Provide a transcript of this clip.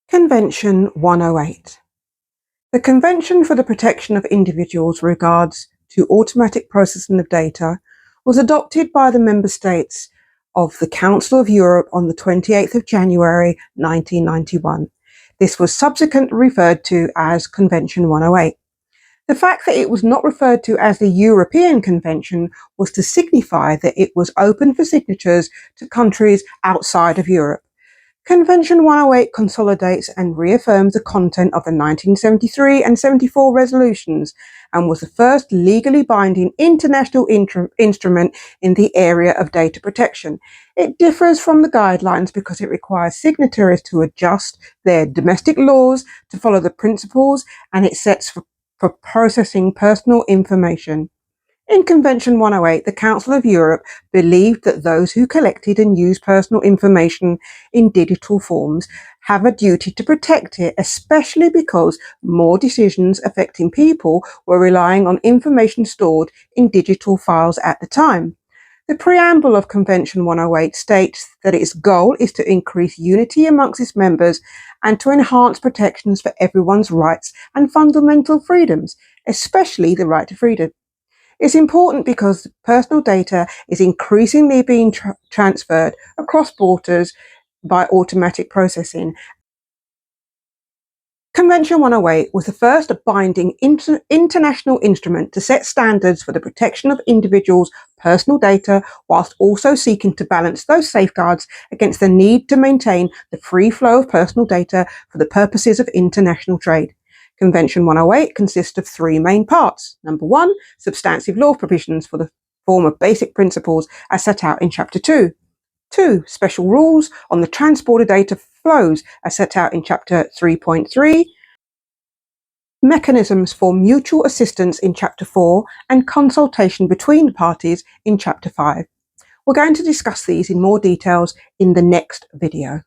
Convention 108. The Convention for the Protection of Individuals regards to automatic processing of data was adopted by the member states of the Council of Europe on the 28th of January 1991. This was subsequently referred to as Convention 108. The fact that it was not referred to as the European Convention was to signify that it was open for signatures to countries outside of Europe. Convention 108 consolidates and reaffirms the content of the 1973 and 74 resolutions and was the first legally binding international instrument in the area of data protection. It differs from the guidelines because it requires signatories to adjust their domestic laws to follow the principles, and it sets for processing personal information. In Convention 108, the Council of Europe believed that those who collected and used personal information in digital forms have a duty to protect it, especially because more decisions affecting people were relying on information stored in digital files at the time. The preamble of Convention 108 states that its goal is to increase unity amongst its members and to enhance protections for everyone's rights and fundamental freedoms, especially the right to freedom. It's important because personal data is increasingly being transferred across borders by automatic processing. Convention 108 was the first binding international instrument to set standards for the protection of individuals' personal data, whilst also seeking to balance those safeguards against the need to maintain the free flow of personal data for the purposes of international trade. Convention 108 consists of three main parts. Number one, substantive law provisions for the form of basic principles as set out in Chapter 2. 2. Special rules on the transport of data flows as set out in Chapter 3.3. Mechanisms for mutual assistance in Chapter 4 and consultation between the parties in Chapter 5. We're going to discuss these in more details in the next video.